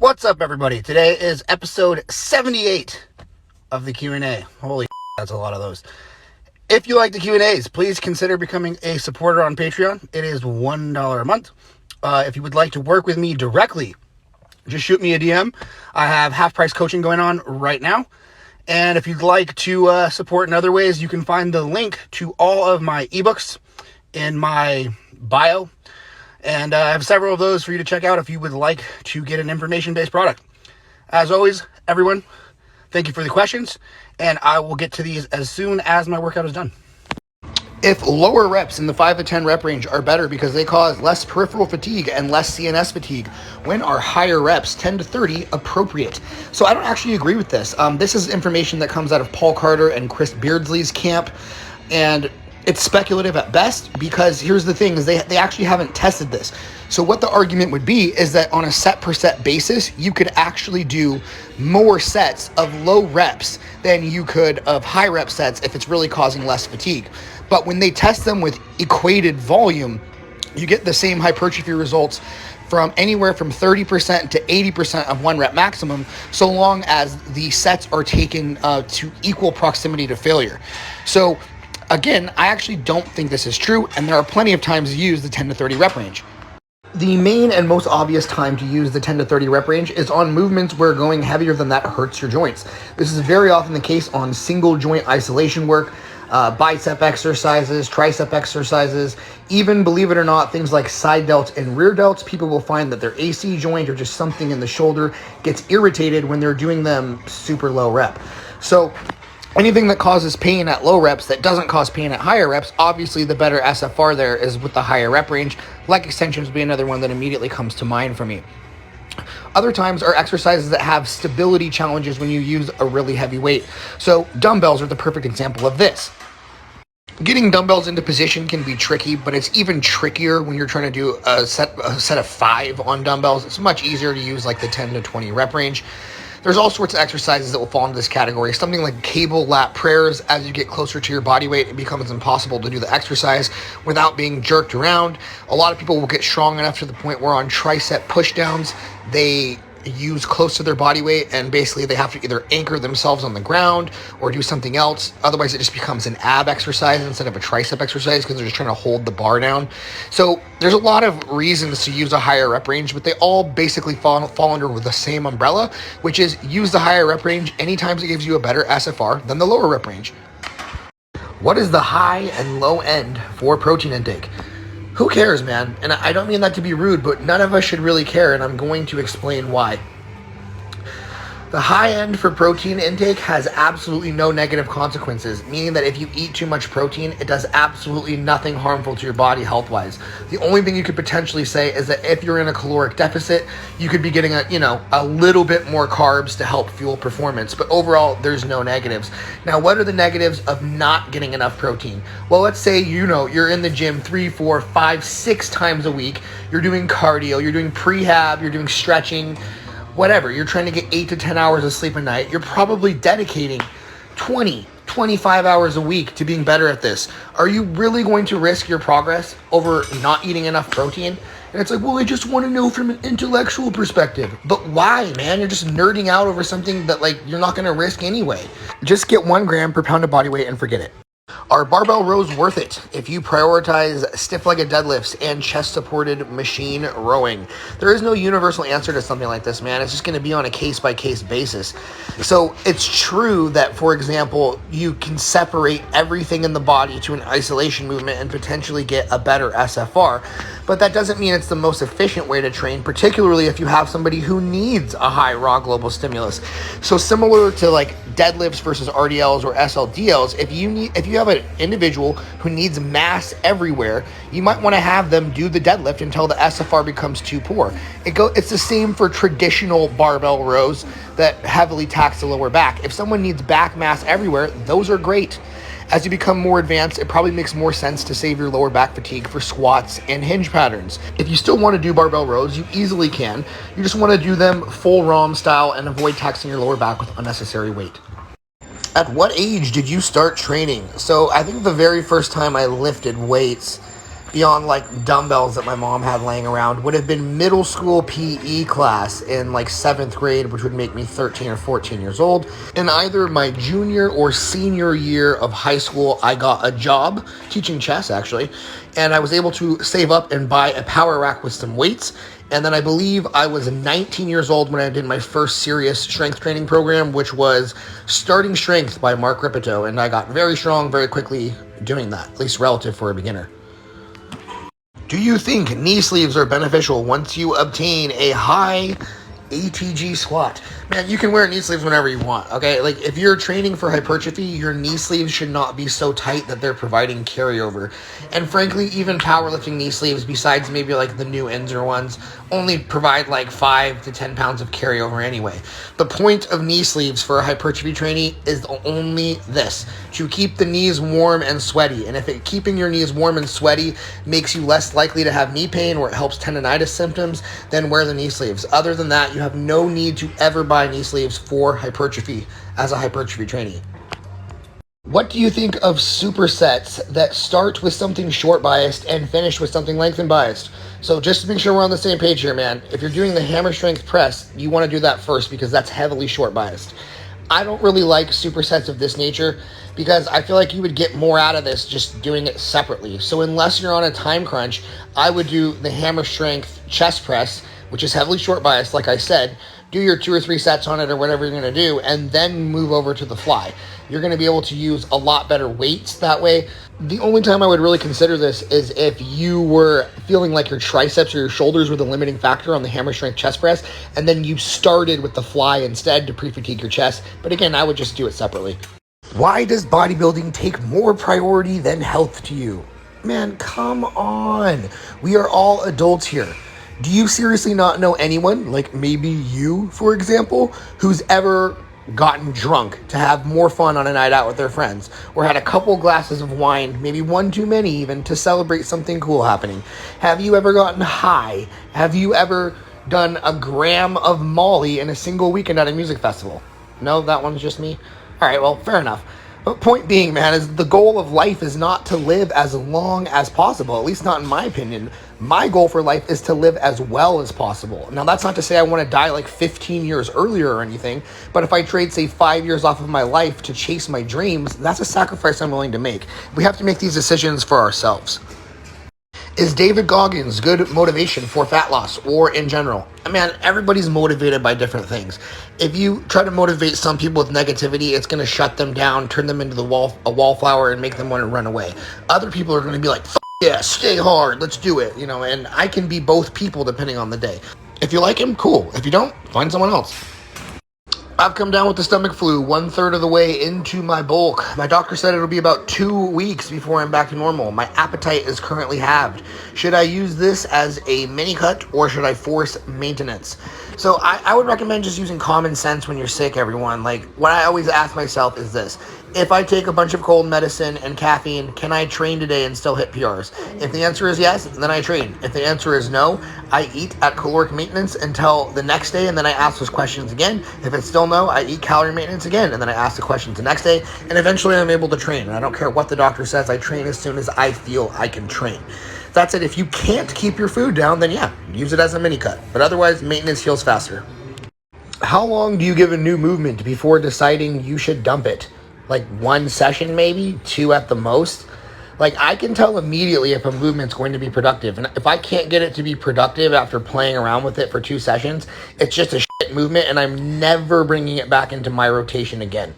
What's up, everybody? Today is episode 78 of the Q&A. Holy that's a lot of those. If you like the Q&As, please consider becoming a supporter on Patreon. It is $1 a month. If you would like to work with me directly, just shoot me a DM. I have half-price coaching going on right now. And if you'd like to support in other ways, you can find the link to all of my ebooks in my bio. And I have several of those for you to check out if you would like to get an information-based product. As always, everyone, thank you for the questions, and I will get to these as soon as my workout is done. If lower reps in the 5 to 10 rep range are better because they cause less peripheral fatigue and less CNS fatigue, when are higher reps, 10 to 30, appropriate? So I don't actually agree with this. This is information that comes out of Paul Carter and Chris Beardsley's camp, and it's speculative at best because here's the thing is they actually haven't tested this. So what the argument would be is that on a set per set basis, you could actually do more sets of low reps than you could of high rep sets if it's really causing less fatigue. But when they test them with equated volume, you get the same hypertrophy results from anywhere from 30% to 80% of 1 rep maximum, so long as the sets are taken to equal proximity to failure. So again, I actually don't think this is true, and there are plenty of times to use the 10 to 30 rep range. The main and most obvious time to use the 10 to 30 rep range is on movements where going heavier than that hurts your joints. This is very often the case on single joint isolation work, bicep exercises, tricep exercises, even, believe it or not, things like side delts and rear delts. People will find that their AC joint or just something in the shoulder gets irritated when they're doing them super low rep. So anything that causes pain at low reps that doesn't cause pain at higher reps, obviously the better SFR there is with the higher rep range. Leg extensions would be another one that immediately comes to mind for me. Other times are exercises that have stability challenges when you use a really heavy weight. So dumbbells are the perfect example of this. Getting dumbbells into position can be tricky, but it's even trickier when you're trying to do a set of 5 on dumbbells. It's much easier to use like the 10 to 20 rep range. There's all sorts of exercises that will fall into this category. Something like cable lat prayers. As you get closer to your body weight, it becomes impossible to do the exercise without being jerked around. A lot of people will get strong enough to the point where on tricep pushdowns, they use close to their body weight, and basically they have to either anchor themselves on the ground or do something else. Otherwise, it just becomes an ab exercise instead of a tricep exercise because they're just trying to hold the bar down. So there's a lot of reasons to use a higher rep range, but they all basically fall under the same umbrella, which is use the higher rep range anytime it gives you a better SFR than the lower rep range. What is the high and low end for protein intake? Who cares, man? And I don't mean that to be rude, but none of us should really care, and I'm going to explain why. The high end for protein intake has absolutely no negative consequences, meaning that if you eat too much protein, it does absolutely nothing harmful to your body health-wise. The only thing you could potentially say is that if you're in a caloric deficit, you could be getting a little bit more carbs to help fuel performance, but overall, there's no negatives. Now, what are the negatives of not getting enough protein? Well, let's say, you're in the gym 3, 4, 5, 6 times a week. You're doing cardio, you're doing prehab, you're doing stretching, whatever, you're trying to get 8 to 10 hours of sleep a night. You're probably dedicating 20, 25 hours a week to being better at this. Are you really going to risk your progress over not eating enough protein? And it's like, well, I just want to know from an intellectual perspective. But why, man? You're just nerding out over something that you're not going to risk anyway. Just get 1 gram per pound of body weight and forget it. Are barbell rows worth it if you prioritize stiff-legged deadlifts and chest-supported machine rowing? There is no universal answer to something like this, man. It's just going to be on a case-by-case basis. So it's true that, for example, you can separate everything in the body to an isolation movement and potentially get a better SFR, but that doesn't mean it's the most efficient way to train, particularly if you have somebody who needs a high raw global stimulus. So similar to deadlifts versus RDLs or SLDLs, if you have an individual who needs mass everywhere, you might want to have them do the deadlift until the SFR becomes too poor. It's the same for traditional barbell rows that heavily tax the lower back. If someone needs back mass everywhere, those are great. As you become more advanced, it probably makes more sense to save your lower back fatigue for squats and hinge patterns. If you still want to do barbell rows, you easily can. You just want to do them full ROM style and avoid taxing your lower back with unnecessary weight. At what age did you start training? So I think the very first time I lifted weights beyond like dumbbells that my mom had laying around would have been middle school PE class in like 7th grade, which would make me 13 or 14 years old. In either my junior or senior year of high school, I got a job teaching chess, actually, and I was able to save up and buy a power rack with some weights. And then I believe I was 19 years old when I did my first serious strength training program, which was Starting Strength by Mark Ripito, and I got very strong very quickly doing that, at least relative for a beginner. Do you think knee sleeves are beneficial once you obtain a high ATG squat? Man, you can wear knee sleeves whenever you want, okay? Like, if you're training for hypertrophy, your knee sleeves should not be so tight that they're providing carryover. And frankly, even powerlifting knee sleeves, besides maybe like the new Inzer ones, only provide like 5 to 10 pounds of carryover anyway. The point of knee sleeves for a hypertrophy trainee is only this: to keep the knees warm and sweaty. And if keeping your knees warm and sweaty makes you less likely to have knee pain, or it helps tendonitis symptoms, then wear the knee sleeves. Other than that, you have no need to ever buy knee sleeves for hypertrophy as a hypertrophy trainee. What do you think of supersets that start with something short biased and finish with something lengthened biased? So just to make sure we're on the same page here, man, if you're doing the hammer strength press, you want to do that first because that's heavily short biased. I don't really like supersets of this nature because I feel like you would get more out of this just doing it separately. So unless you're on a time crunch, I would do the hammer strength chest press, which is heavily short biased, like I said. Do your 2 or 3 sets on it or whatever you're going to do, and then move over to the fly. You're going to be able to use a lot better weights that way. The only time I would really consider this is if you were feeling like your triceps or your shoulders were the limiting factor on the hammer strength chest press, and then you started with the fly instead to pre-fatigue your chest. But again, I would just do it separately. Why does bodybuilding take more priority than health to you? Man, come on. We are all adults here. Do you seriously not know anyone, like maybe you, for example, who's ever gotten drunk to have more fun on a night out with their friends, or had a couple glasses of wine, maybe one too many even, to celebrate something cool happening? Have you ever gotten high? Have you ever done a gram of Molly in a single weekend at a music festival? No, that one's just me? All right, well, fair enough. But point being, man, is the goal of life is not to live as long as possible, at least not in my opinion. My goal for life is to live as well as possible. Now, that's not to say I want to die like 15 years earlier or anything, but if I trade, say, 5 years off of my life to chase my dreams, that's a sacrifice I'm willing to make. We have to make these decisions for ourselves. Is David Goggins good motivation for fat loss or in general? Man, everybody's motivated by different things. If you try to motivate some people with negativity, it's going to shut them down, turn them into a wallflower, and make them want to run away. Other people are going to be like, yeah, stay hard, let's do it, and I can be both people depending on the day. If you like him, cool. If you don't, find someone else. I've come down with the stomach flu 1/3 of the way into my bulk. My doctor said it'll be about 2 weeks before I'm back to normal. My appetite is currently halved. Should I use this as a mini cut or should I force maintenance? So I would recommend just using common sense when you're sick, everyone. Like, what I always ask myself is this: if I take a bunch of cold medicine and caffeine, can I train today and still hit PRs? If the answer is yes, then I train. If the answer is no, I eat at caloric maintenance until the next day, and then I ask those questions again. If it's still no, I eat calorie maintenance again, and then I ask the questions the next day, and eventually I'm able to train. And I don't care what the doctor says, I train as soon as I feel I can train. That's it. If you can't keep your food down, then yeah, use it as a mini cut. But otherwise, maintenance heals faster. How long do you give a new movement before deciding you should dump it? Like 1 session, maybe 2 at the most. Like, I can tell immediately if a movement's going to be productive. And if I can't get it to be productive after playing around with it for 2 sessions, it's just a shit movement and I'm never bringing it back into my rotation again.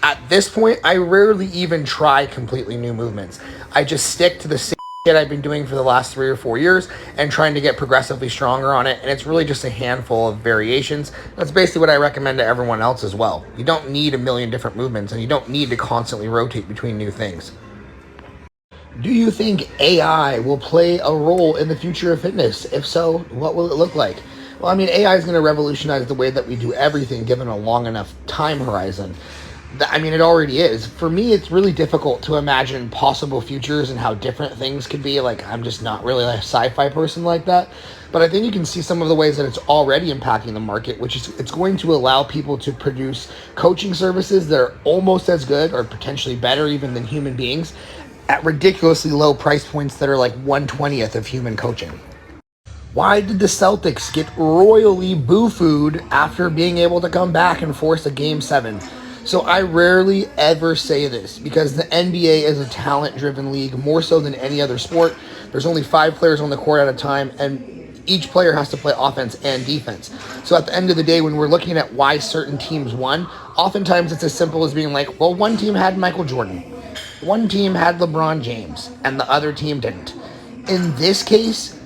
At this point, I rarely even try completely new movements. I just stick to the same shit I've been doing for the last 3 or 4 years and trying to get progressively stronger on it. And it's really just a handful of variations. That's basically what I recommend to everyone else as well. You don't need a million different movements and you don't need to constantly rotate between new things. Do you think AI will play a role in the future of fitness? If so, what will it look like? Well, I mean, AI is going to revolutionize the way that we do everything given a long enough time horizon. I mean, it already is. For me, it's really difficult to imagine possible futures and how different things could be. Like, I'm just not really a sci-fi person like that. But I think you can see some of the ways that it's already impacting the market, which is it's going to allow people to produce coaching services that are almost as good or potentially better even than human beings. at ridiculously low price points that are like 1/20th of human coaching. Why did the Celtics get royally boo-fooed after being able to come back and force a Game 7? So I rarely ever say this because the NBA is a talent-driven league more so than any other sport. There's only 5 players on the court at a time, and each player has to play offense and defense. So at the end of the day, when we're looking at why certain teams won, oftentimes it's as simple as being like, well, one team had Michael Jordan, one team had LeBron James, and the other team didn't. In this case,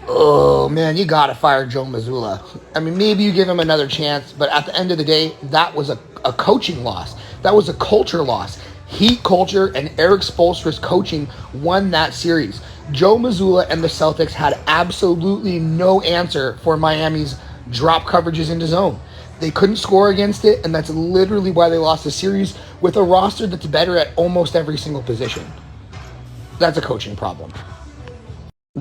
oh man, you gotta fire Joe Mazzulla. I mean, maybe you give him another chance, but at the end of the day, that was a coaching loss. That was a culture loss. Heat culture and Eric Spoelstra's coaching won that series. Joe Mazzulla and the Celtics had absolutely no answer for Miami's drop coverages into zone. They couldn't score against it, and that's literally why they lost the series with a roster that's better at almost every single position. That's a coaching problem.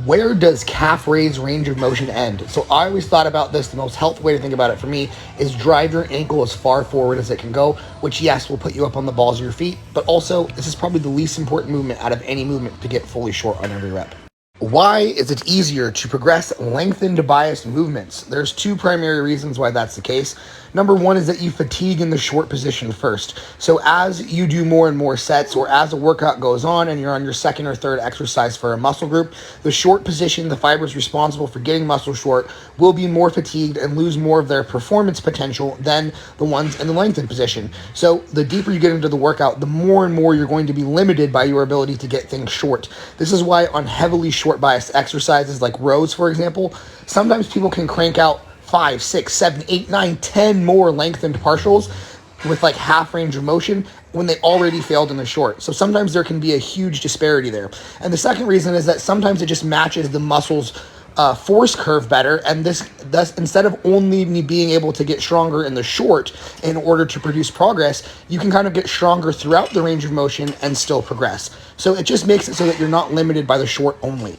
Where does calf raise range of motion end? So I always thought about this, the most healthy way to think about it for me is drive your ankle as far forward as it can go, which yes, will put you up on the balls of your feet, but also this is probably the least important movement out of any movement to get fully short on every rep. Why is it easier to progress lengthened bias movements? There's 2 primary reasons why that's the case. Number 1 is that you fatigue in the short position first. So as you do more and more sets, or as a workout goes on and you're on your second or third exercise for a muscle group, the short position, the fibers responsible for getting muscle short, will be more fatigued and lose more of their performance potential than the ones in the lengthened position. So the deeper you get into the workout, the more and more you're going to be limited by your ability to get things short. This is why on heavily short bias exercises like rows, for example, sometimes people can crank out 5, 6, 7, 8, 9, 10 more lengthened partials with like half range of motion when they already failed in the short. So sometimes there can be a huge disparity there. And the second reason is that sometimes it just matches the muscle's force curve better, and thus instead of only being able to get stronger in the short in order to produce progress, you can kind of get stronger throughout the range of motion and still progress. So it just makes it so that you're not limited by the short only.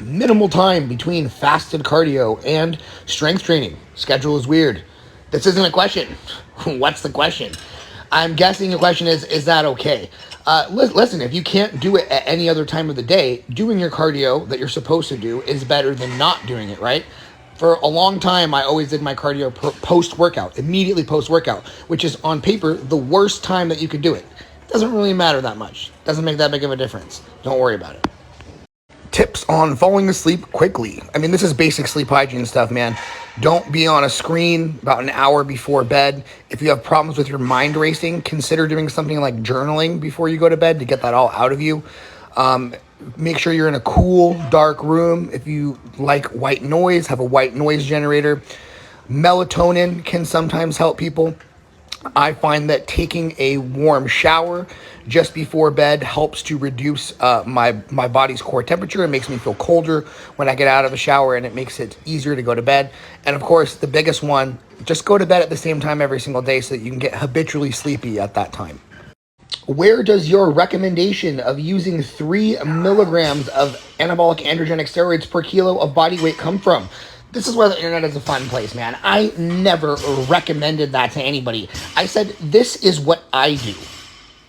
Minimal time between fasted cardio and strength training. Schedule is weird. This isn't a question. What's the question? I'm guessing the question is that okay? Listen, if you can't do it at any other time of the day, doing your cardio that you're supposed to do is better than not doing it, right? For a long time, I always did my cardio post-workout, immediately post-workout, which is on paper the worst time that you could do it. Doesn't really matter that much. Doesn't make that big of a difference. Don't worry about it. Tips on falling asleep quickly. I mean, this is basic sleep hygiene stuff, man. Don't be on a screen about an hour before bed. If you have problems with your mind racing, consider doing something like journaling before you go to bed to get that all out of you. Make sure you're in a cool, dark room. If you like white noise, have a white noise generator. Melatonin can sometimes help people. I find that taking a warm shower just before bed helps to reduce my body's core temperature. It makes me feel colder when I get out of the shower, and it makes it easier to go to bed. And of course, the biggest one, just go to bed at the same time every single day so that you can get habitually sleepy at that time. Where does your recommendation of using 3 milligrams of anabolic androgenic steroids per kilo of body weight come from? This is where the internet is a fun place, man. I never recommended that to anybody. I said, this is what I do.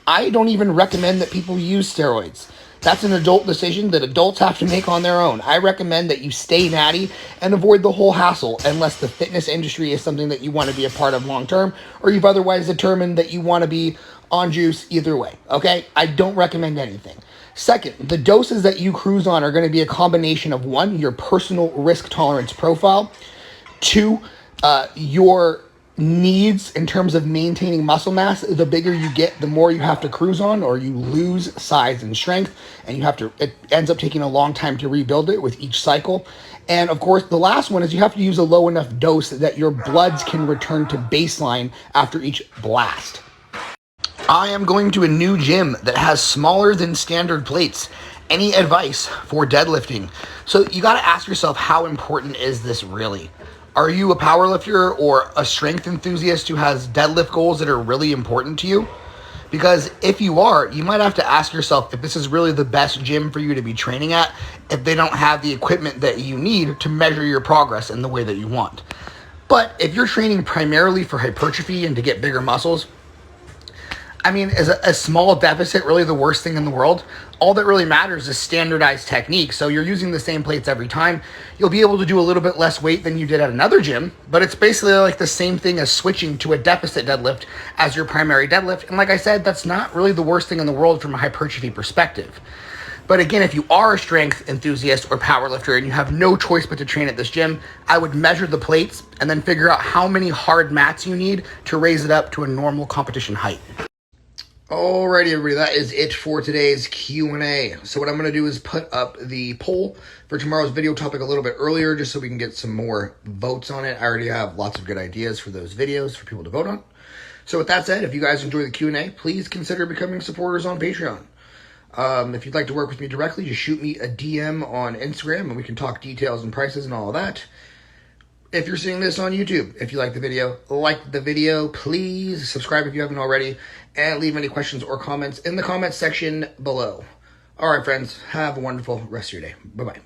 I don't even recommend that people use steroids. That's an adult decision that adults have to make on their own. I recommend that you stay natty and avoid the whole hassle unless the fitness industry is something that you want to be a part of long term, or you've otherwise determined that you want to be on juice either way, okay? I don't recommend anything. Second, the doses that you cruise on are going to be a combination of 1, your personal risk tolerance profile, 2, your needs in terms of maintaining muscle mass. The bigger you get, the more you have to cruise on, or you lose size and strength, and it ends up taking a long time to rebuild it with each cycle. And of course, the last one is you have to use a low enough dose that your bloods can return to baseline after each blast. I am going to a new gym that has smaller than standard plates. Any advice for deadlifting? So you got to ask yourself, how important is this really? Are you a powerlifter or a strength enthusiast who has deadlift goals that are really important to you? Because if you are, you might have to ask yourself if this is really the best gym for you to be training at, if they don't have the equipment that you need to measure your progress in the way that you want. But if you're training primarily for hypertrophy and to get bigger muscles, I mean, is a small deficit really the worst thing in the world? All that really matters is standardized technique. So you're using the same plates every time. You'll be able to do a little bit less weight than you did at another gym, but it's basically like the same thing as switching to a deficit deadlift as your primary deadlift. And like I said, that's not really the worst thing in the world from a hypertrophy perspective. But again, if you are a strength enthusiast or powerlifter and you have no choice but to train at this gym, I would measure the plates and then figure out how many hard mats you need to raise it up to a normal competition height. Alrighty, everybody, that is it for today's Q&A. So what I'm going to do is put up the poll for tomorrow's video topic a little bit earlier, just so we can get some more votes on it. I already have lots of good ideas for those videos for people to vote on. So with that said, if you guys enjoy the Q&A, please consider becoming supporters on Patreon. If you'd like to work with me directly, just shoot me a DM on Instagram, and we can talk details and prices and all of that. If you're seeing this on YouTube, if you like the video, please subscribe if you haven't already, and leave any questions or comments in the comments section below. All right, friends, have a wonderful rest of your day. Bye-bye.